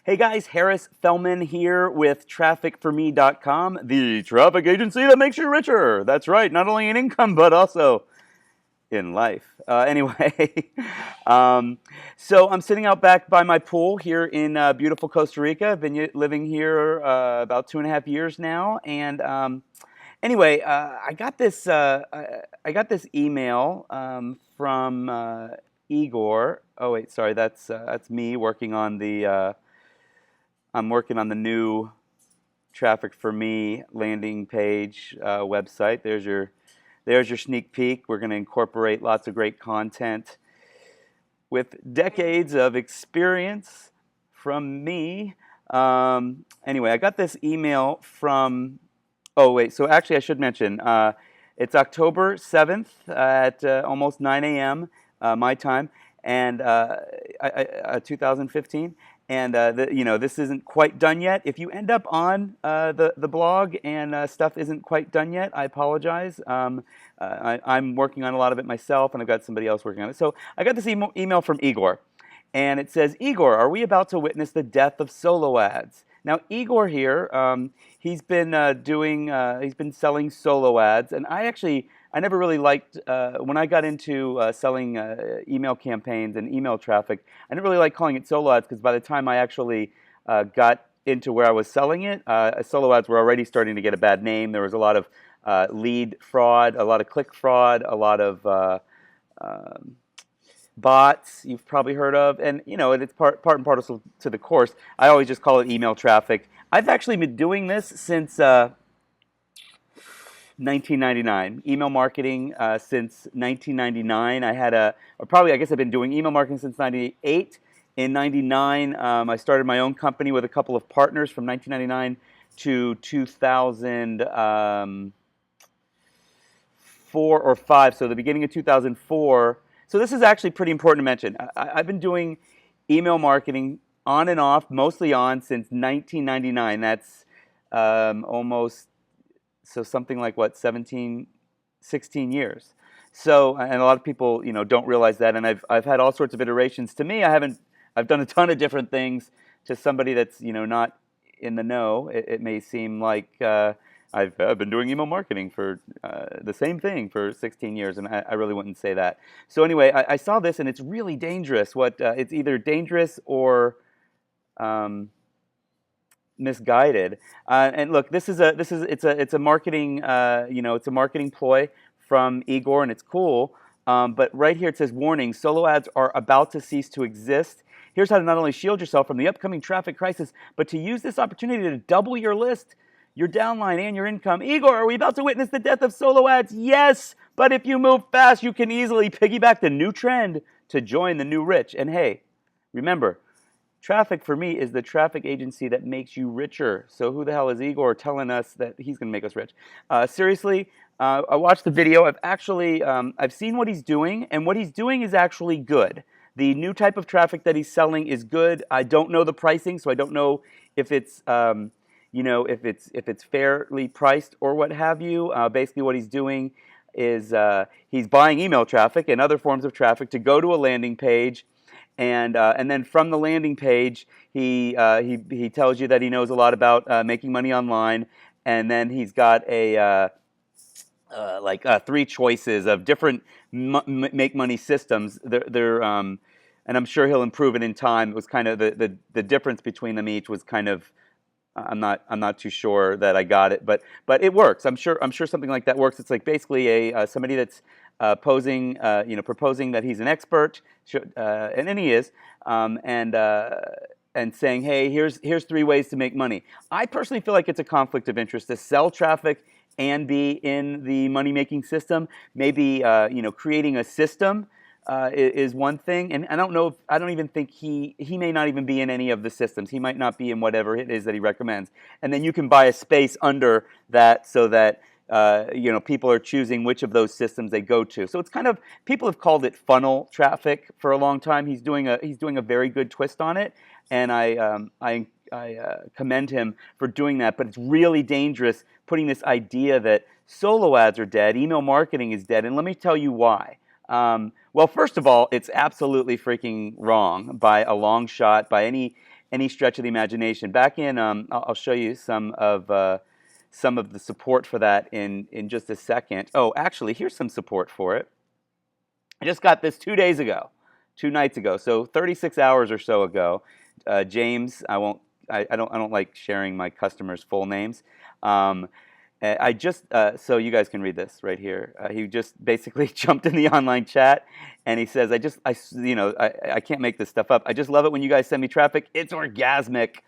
Hey guys, Harris Fellman here with TrafficForMe.com, the traffic agency that makes you richer. That's right, not only in income, but also in life. Anyway, um, so I'm sitting out back by my pool here in beautiful Costa Rica. I've been living here about 2.5 years now. And anyway, I got this email from Igor. Oh wait, sorry, that's me working on the. I'm working on the new Traffic for Me landing page website. There's your sneak peek. We're going to incorporate lots of great content with decades of experience from me. Anyway, I got this email from. Oh wait, so actually I should mention it's October 7th at almost 9 a.m. My time, and 2015. And this isn't quite done yet. If you end up on the blog and stuff isn't quite done yet, I apologize. I'm working on a lot of it myself, and I've got somebody else working on it. So I got this email from Igor, and it says, "Igor, are we about to witness the death of solo ads?" Now, Igor here, he's been he's been selling solo ads, and I never really liked, when I got into selling email campaigns and email traffic, I didn't really like calling it solo ads because by the time I actually got into where I was selling it, solo ads were already starting to get a bad name. There was a lot of lead fraud, a lot of click fraud, a lot of bots you've probably heard of, and it's part and parcel to the course. I always just call it email traffic. I've actually been doing this since 1999, email marketing since 1999. I guess I've been doing email marketing since 98. In 99, I started my own company with a couple of partners from 1999 to 2004 or 5, so the beginning of 2004. So this is actually pretty important to mention. I've been doing email marketing on and off, mostly on, since 1999. That's almost, so something like what, 16 years. So, and a lot of people, don't realize that. And I've had all sorts of iterations. To me, I've done a ton of different things. To somebody that's, not in the know, it may seem like I've been doing email marketing for the same thing for 16 years, and I really wouldn't say that. So anyway, I saw this, and it's really dangerous. It's either dangerous or misguided. And look, it's a marketing it's a marketing ploy from Igor, and it's cool. But right here it says, "Warning: solo ads are about to cease to exist. Here's how to not only shield yourself from the upcoming traffic crisis, but to use this opportunity to double your list, your downline, and your income." Igor, are we about to witness the death of solo ads? Yes, but if you move fast, you can easily piggyback the new trend to join the new rich. And hey, remember, Traffic for Me is the traffic agency that makes you richer. So who the hell is Igor telling us that he's going to make us rich? Seriously, I watched the video. I've seen what he's doing, and what he's doing is actually good. The new type of traffic that he's selling is good. I don't know the pricing, so I don't know if it's if it's fairly priced or what have you. Basically, what he's doing is he's buying email traffic and other forms of traffic to go to a landing page. And then from the landing page, he tells you that he knows a lot about making money online, and then he's got three choices of different make money systems. And I'm sure he'll improve it in time. It was kind of the difference between them each was kind of, I'm not too sure that I got it, but it works. I'm sure something like that works. It's like basically somebody that's proposing that he's an expert, and he is, and saying, hey, here's 3 ways to make money. I personally feel like it's a conflict of interest to sell traffic and be in the money making system. Maybe creating a system is one thing, and I don't even think he may not even be in any of the systems. He might not be in whatever it is that he recommends, and then you can buy a space under that so that people are choosing which of those systems they go to. So it's kind of, people have called it funnel traffic for a long time. He's doing a very good twist on it, and I commend him for doing that. But it's really dangerous putting this idea that solo ads are dead, email marketing is dead, and let me tell you why. Well, first of all, it's absolutely freaking wrong by a long shot, by any any stretch of the imagination. Back in, I'll show you some of the support for that in just a second. Oh, actually, here's some support for it. I just got this 2 days ago, 2 nights ago, so 36 hours or so ago. James, I don't like sharing my customers' full names. Um, I just so you guys can read this right here. He just basically jumped in the online chat, and he says, I can't make this stuff up. I just love it when you guys send me traffic. It's orgasmic.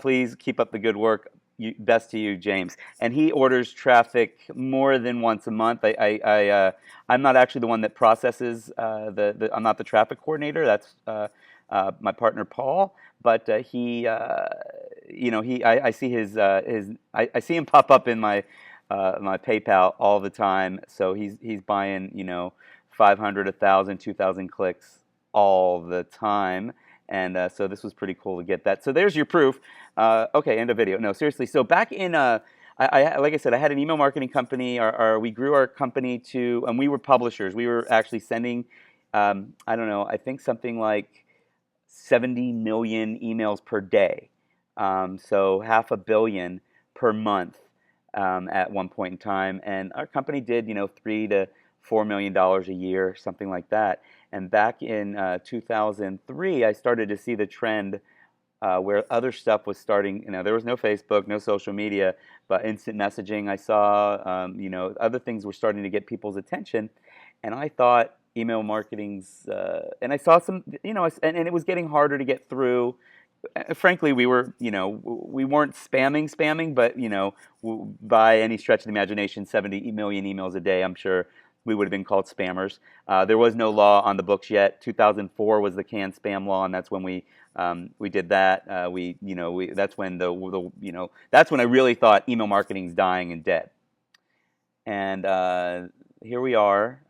Please keep up the good work. Best to you, James. And he orders traffic more than once a month. I'm not actually the one that processes I'm not the traffic coordinator. That's my partner Paul. But I see I see him pop up in my PayPal all the time. So he's buying 500, 1,000, 2,000 clicks all the time. And so this was pretty cool to get that. So there's your proof. Okay, end of video. No, seriously. So back in, like I said, I had an email marketing company. We grew our company to, and we were publishers. We were actually sending, I don't know, I think something like 70 million emails per day. So 500 million per month at one point in time. And our company did, $3 to $4 million a year, something like that. And back in 2003, I started to see the trend where other stuff was starting. There was no Facebook, no social media, but instant messaging. I saw, other things were starting to get people's attention, and I thought email marketing's. And I saw some, and it was getting harder to get through. Frankly, we weren't spamming, but by any stretch of the imagination, 70 million emails a day, I'm sure we would have been called spammers. There was no law on the books yet. 2004 was the canned spam law, and that's when we did that. That's when that's when I really thought email marketing is dying and dead. And here we are,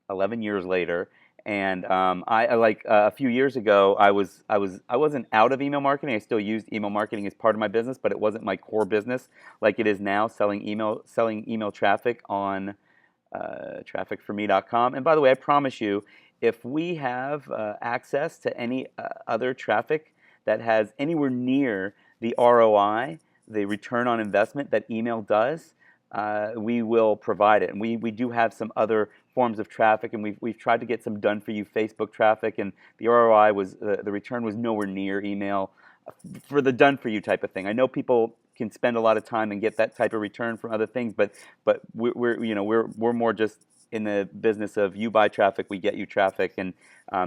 11 years later. And I like a few years ago, I wasn't out of email marketing. I still used email marketing as part of my business, but it wasn't my core business like it is now, selling email traffic on trafficforme.com. And by the way, I promise you, if we have access to any other traffic that has anywhere near the ROI, the return on investment that email does, we will provide it. And we do have some other forms of traffic, and we've tried to get some done for you Facebook traffic, and the ROI was the return was nowhere near email for the done for you type of thing. I know people can spend a lot of time and get that type of return from other things, but we're more just in the business of you buy traffic, we get you traffic, and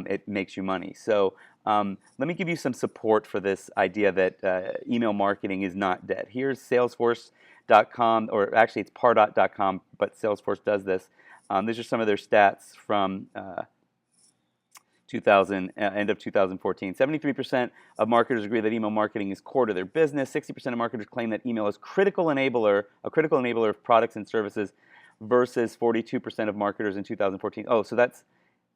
it makes you money. So let me give you some support for this idea that email marketing is not dead. Here's Salesforce.com, or actually it's Pardot.com, but Salesforce does this. These are some of their stats from end of 2014. 73% of marketers agree that email marketing is core to their business. 60% of marketers claim that email is a critical enabler of products and services, versus 42% of marketers in 2014. Oh, so that's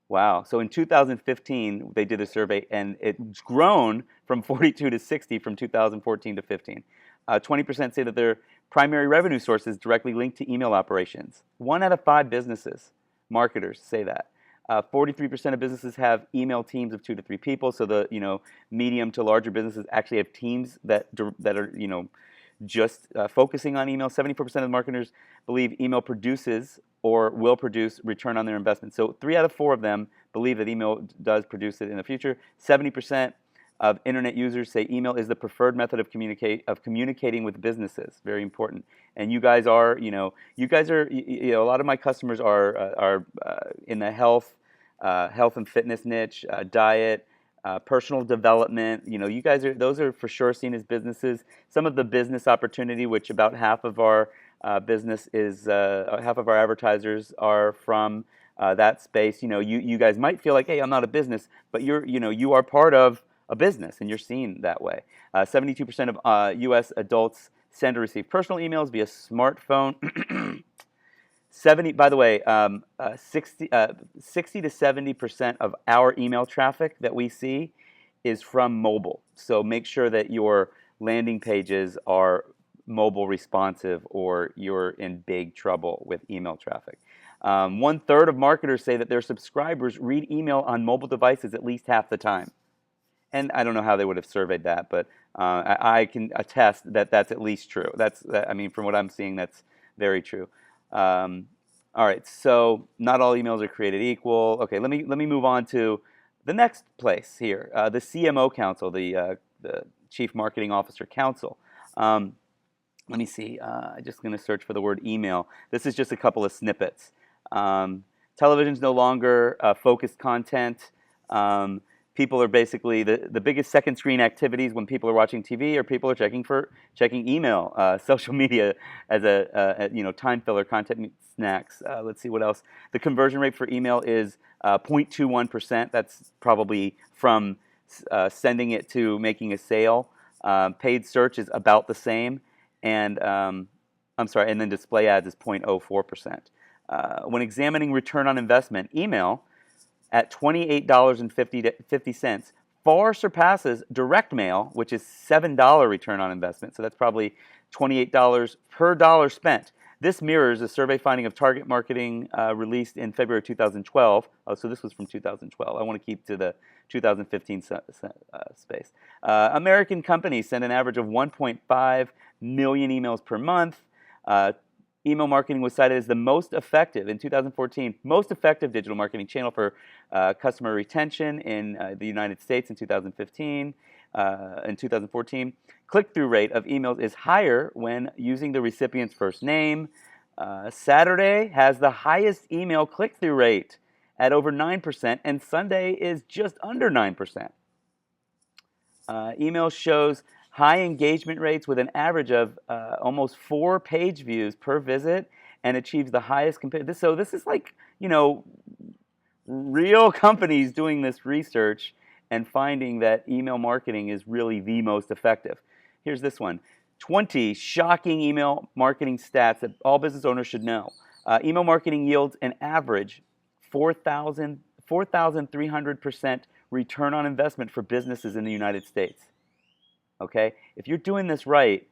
wow. So in 2015, they did a survey, and it's grown from 42 to 60 from 2014 to 15. 20% say that their primary revenue source is directly linked to email operations. 1 out of 5 businesses, marketers, say that. 43% of businesses have email teams of 2 to 3 people. So the medium to larger businesses actually have teams that are just focusing on email. 74% of marketers believe email produces or will produce return on their investment. So 3 out of 4 of them believe that email does produce it in the future. 70% of internet users say email is the preferred method of communicating with businesses. Very important. And you guys are, a lot of my customers are in the health and fitness niche, diet, personal development. You guys those are for sure seen as businesses. Some of the business opportunity, which about half of our business is, half of our advertisers are from that space. You guys might feel like, hey, I'm not a business, but you are part of a business, and you're seen that way. 72% of U.S. adults send or receive personal emails via smartphone. 60 to 70% of our email traffic that we see is from mobile. So make sure that your landing pages are mobile responsive, or you're in big trouble with email traffic. 1/3 of marketers say that their subscribers read email on mobile devices at least half the time. And I don't know how they would have surveyed that, but I can attest that that's at least true. I mean, from what I'm seeing, that's very true. Um, all right, so not all emails are created equal. Okay, let me move on to the next place here, the CMO Council, the Chief Marketing Officer Council. Um, Let me see. I'm just going to search for the word email. This is just a couple of snippets. Um, Television's no longer focused content. Um, People are basically the biggest second screen activities when people are watching TV, or people are checking email, social media as a time filler, content snacks. Let's see what else. The conversion rate for email is 0.21%. That's probably from sending it to making a sale. Paid search is about the same, and I'm sorry, and then display ads is 0.04%. When examining return on investment, email at $28.50 far surpasses direct mail, which is $7 return on investment. So that's probably $28 per dollar spent. This mirrors a survey finding of target marketing released in February 2012. Oh, so this was from 2012. I want to keep to the 2015 space. American companies send an average of 1.5 million emails per month. Email marketing was cited as the most effective in 2014, most effective digital marketing channel for customer retention in the United States in 2015. In 2014, click-through rate of emails is higher when using the recipient's first name. Saturday has the highest email click-through rate at over 9%, and Sunday is just under 9%. Email shows high engagement rates with an average of almost 4 page views per visit, and achieves the highest compared. So this is like, real companies doing this research and finding that email marketing is really the most effective. Here's this one. 20 shocking email marketing stats that all business owners should know. Email marketing yields an average 4,300% return on investment for businesses in the United States. Okay? If you're doing this right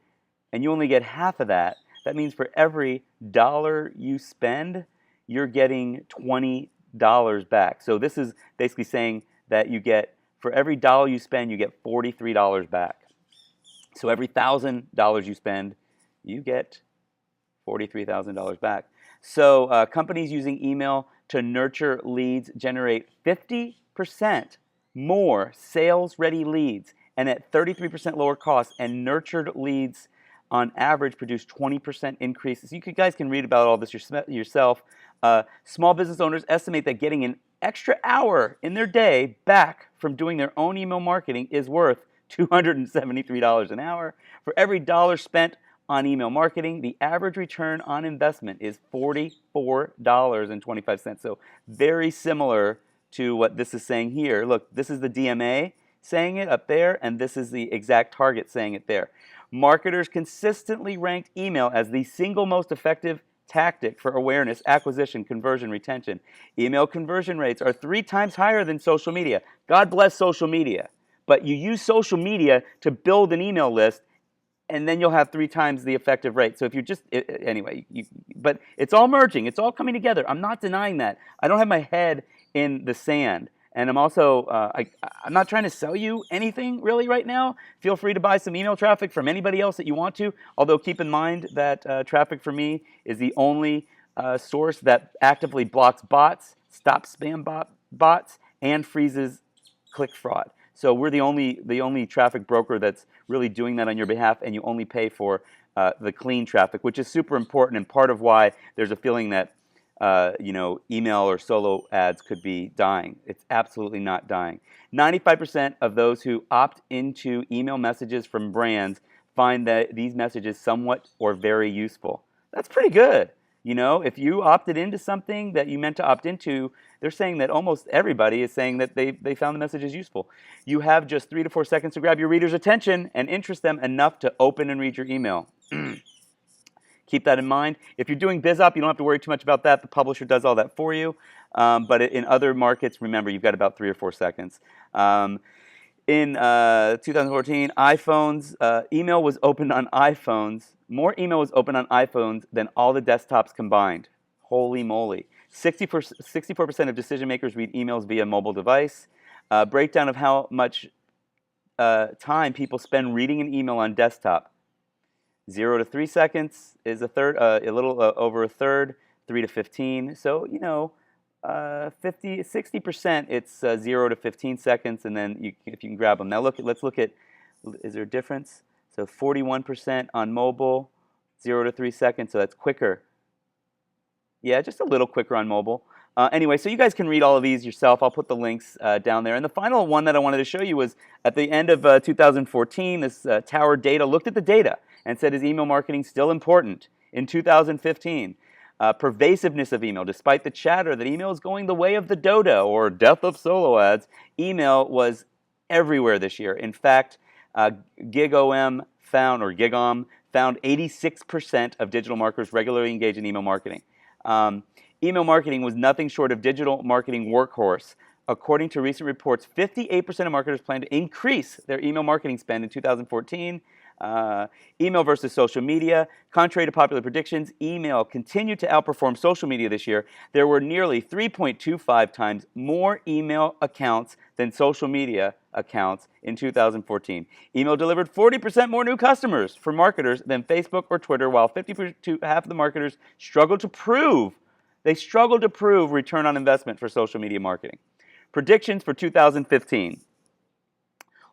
and you only get half of that, that means for every dollar you spend, you're getting $20 back. So this is basically saying that you get, for every dollar you spend, you get $43 back. So every $1,000 you spend, you get $43,000 back. So companies using email to nurture leads generate 50% more sales-ready leads, and at 33% lower cost, and nurtured leads on average produce 20% increases. You guys can read about all this yourself. Small business owners estimate that getting an extra hour in their day back from doing their own email marketing is worth $273 an hour. For every dollar spent on email marketing, the average return on investment is $44.25. So very similar to what this is saying here. Look, this is the DMA saying it up there, and this is the exact target saying it there. Marketers consistently ranked email as the single most effective tactic for awareness, acquisition, conversion, retention. Email conversion rates are 3 times higher than social media. God bless social media. But you use social media to build an email list, and then you'll have 3 times the effective rate. So if you just, anyway, but it's all merging. It's all coming together. I'm not denying that. I don't have my head in the sand. And I'm also, I'm not trying to sell you anything really right now. Feel free to buy some email traffic from anybody else that you want to. Although keep in mind that traffic for me is the only source that actively blocks bots, stops spam bots, and freezes click fraud. So we're the only traffic broker that's really doing that on your behalf, and you only pay for the clean traffic, which is super important and part of why there's a feeling that email or solo ads could be dying. It's absolutely not dying. 95% of those who opt into email messages from brands find that these messages somewhat or very useful. That's pretty good. If you opted into something that you meant to opt into, they're saying that almost everybody is saying that they found the messages useful. You have just 3 to 4 seconds to grab your reader's attention and interest them enough to open and read your email. Keep that in mind. If you're doing BizOp, you don't have to worry too much about that. The publisher does all that for you. But in other markets, remember, you've got about 3 or 4 seconds. In 2014, iPhones, email was opened on iPhones. More email was opened on iPhones than all the desktops combined. Holy moly. 64% of decision makers read emails via mobile device. Breakdown of how much time people spend reading an email on desktop. 0 to 3 seconds is a little over a third. 3 to 15. So 60%. It's 0 to 15 seconds, and then if you can grab them. Now let's look at. Is there a difference? So 41% on mobile, 0 to 3 seconds. So that's quicker. Yeah, just a little quicker on mobile. Anyway, so you guys can read all of these yourself. I'll put the links down there. And the final one that I wanted to show you was at the end of 2014, this Tower Data looked at the data and said, is email marketing still important in 2015? Pervasiveness of email. Despite the chatter that email is going the way of the dodo or death of solo ads, email was everywhere this year. In fact, GigOM found 86% of digital marketers regularly engage in email marketing. Email marketing was nothing short of digital marketing workhorse. According to recent reports, 58% of marketers plan to increase their email marketing spend in 2014. Email versus social media. Contrary to popular predictions, email continued to outperform social media this year. There were nearly 3.25 times more email accounts than social media accounts in 2014. Email delivered 40% more new customers for marketers than Facebook or Twitter, while half of the marketers struggled to prove return on investment for social media marketing. Predictions for 2015.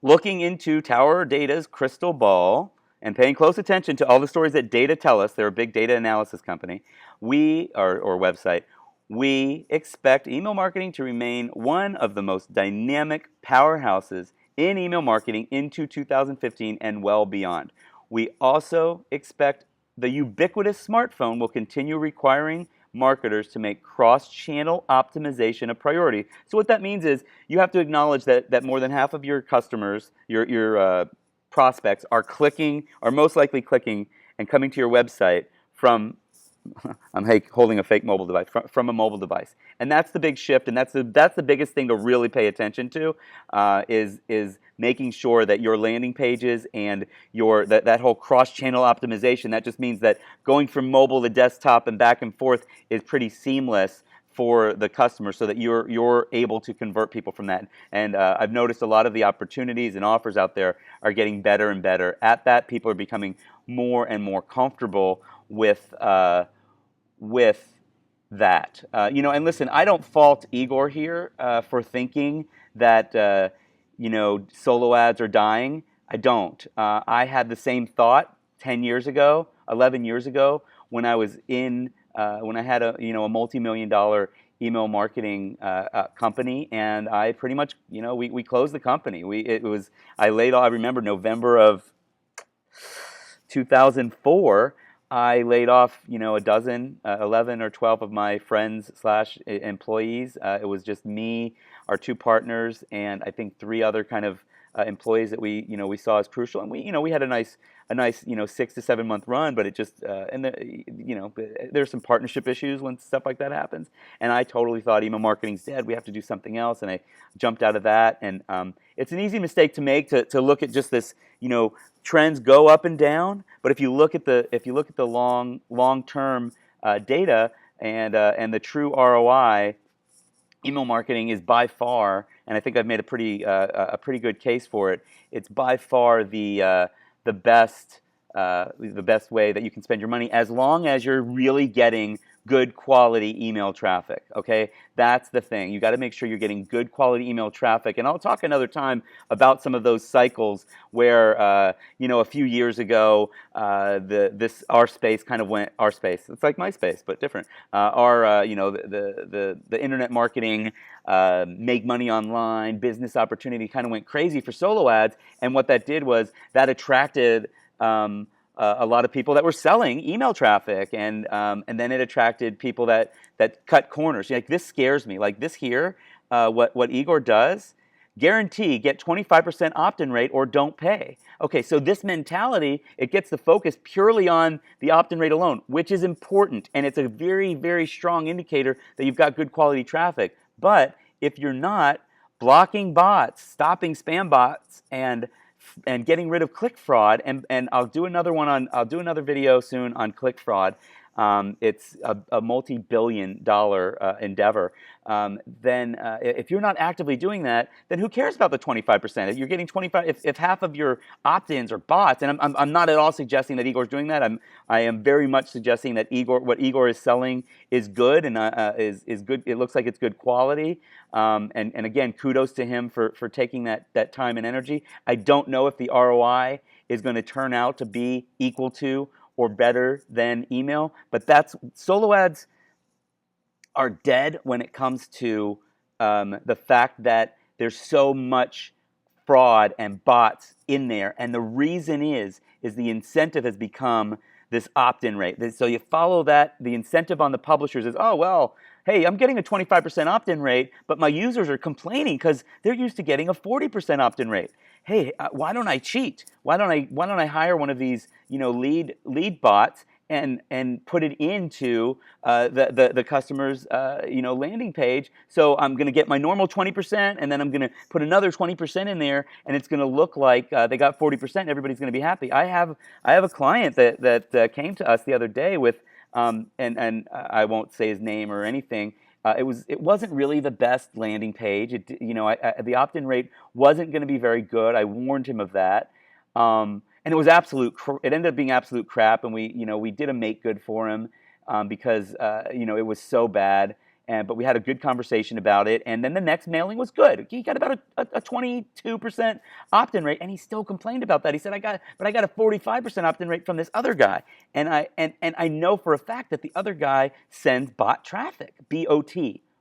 Looking into Tower Data's crystal ball and paying close attention to all the stories that data tell us, they're a big data analysis company, or website, we expect email marketing to remain one of the most dynamic powerhouses in email marketing into 2015 and well beyond. We also expect the ubiquitous smartphone will continue requiring marketers to make cross-channel optimization a priority. So what that means is you have to acknowledge that more than half of your customers, your prospects, are most likely clicking and coming to your website from I'm holding a fake mobile device from a mobile device, and that's the big shift, and that's the biggest thing to really pay attention to, is making sure that your landing pages and that whole cross-channel optimization. That just means that going from mobile to desktop and back and forth is pretty seamless for the customer, so that you're able to convert people from that. And I've noticed a lot of the opportunities and offers out there are getting better and better at that. People are becoming more and more comfortable with that. And listen, I don't fault Igor here for thinking that solo ads are dying. I don't. I had the same thought 10 years ago, 11 years ago, when I was when I had a multi-million-dollar email marketing company, and I pretty much we closed the company. I laid off. I remember November of 2004. I laid off, a dozen, 11 or 12 of my friends / employees. It was just me, our two partners, and I think 3 other kind of employees that we saw as crucial. And we had a nice 6 to 7 month run, but it just there's some partnership issues when stuff like that happens. And I totally thought email marketing's dead. We have to do something else, and I jumped out of that. And it's an easy mistake to make to look at just this, trends go up and down. But if you look at the long-term data and the true ROI, email marketing is by far, and I think I've made a pretty good case for it. It's by far the best way that you can spend your money, as long as you're really getting good quality email traffic. Okay, that's the thing. You got to make sure you're getting good quality email traffic. And I'll talk another time about some of those cycles where a few years ago our space kind of went our space. It's like MySpace but different. The internet marketing, make money online, business opportunity kind of went crazy for solo ads. And what that did was that attracted a lot of people that were selling email traffic, and then it attracted people that cut corners. Like, this scares me. Like this here, what Igor does, guarantee get 25% opt-in rate or don't pay. Okay, so this mentality, it gets the focus purely on the opt-in rate alone, which is important, and it's a very, very strong indicator that you've got good quality traffic. But if you're not, blocking bots, stopping spam bots, and getting rid of click fraud, and I'll do another video soon on click fraud. it's a multi-billion-dollar endeavor. Then if you're not actively doing that, then who cares about the 25%? If you're getting 25, if half of your opt-ins are bots, and I'm not at all suggesting that Igor's doing that. I am very much suggesting that what Igor is selling is good and is good. It looks like it's good quality. And again, kudos to him for taking that time and energy. I don't know if the ROI is going to turn out to be equal to or better than email, but solo ads are dead when it comes to the fact that there's so much fraud and bots in there, and the reason is the incentive has become this opt-in rate. So you follow that, the incentive on the publishers is, oh, well, hey, I'm getting a 25% opt-in rate, but my users are complaining because they're used to getting a 40% opt-in rate. Hey, why don't I cheat? Why don't I hire one of these, lead bots and put it into the customer's landing page? So I'm going to get my normal 20%, and then I'm going to put another 20% in there, and it's going to look like they got 40%. Everybody's going to be happy. I have a client that came to us the other day with, and I won't say his name or anything. It wasn't really the best landing page. The opt-in rate wasn't going to be very good. I warned him of that, and it was it ended up being absolute crap. And we did a make good for him because it was so bad. But we had a good conversation about it, and then the next mailing was good. He got about a 22% opt-in rate, and he still complained about that. He said, I got a 45% opt-in rate from this other guy, and I know for a fact that the other guy sends bot traffic, BOT,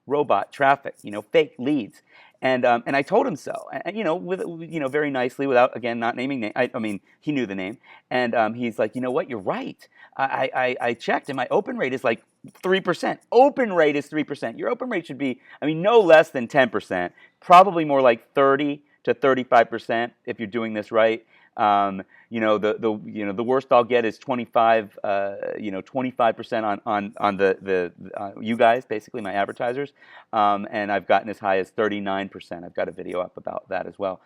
robot traffic, fake leads. And I told him so, and very nicely, without, again, not naming name. I mean, he knew the name, and he's like, you know what, you're right. I checked, and my open rate is like 3%. Open rate is 3%. Your open rate should be, no less than 10%. Probably more like 30 to 35% if you're doing this right. The worst I'll get is 25% on the you guys, basically my advertisers, and I've gotten as high as 39%. I've got a video up about that as well.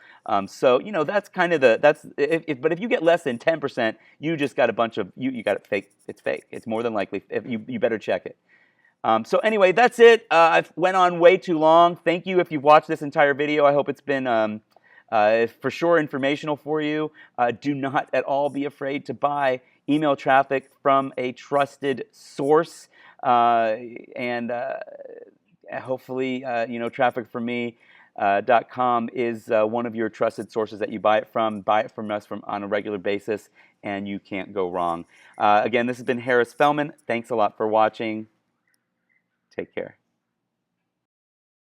So that's kind of but if you get less than 10%, you just got a bunch of you got it fake. It's fake. It's more than likely. If you better check it. So anyway, that's it. I went on way too long. Thank you if you've watched this entire video. I hope it's been for sure informational for you. Do not at all be afraid to buy email traffic from a trusted source, and hopefully trafficforme.com is one of your trusted sources that you buy it from. Buy it from us on a regular basis, and you can't go wrong. Again, this has been Harris Fellman. Thanks a lot for watching. Take care.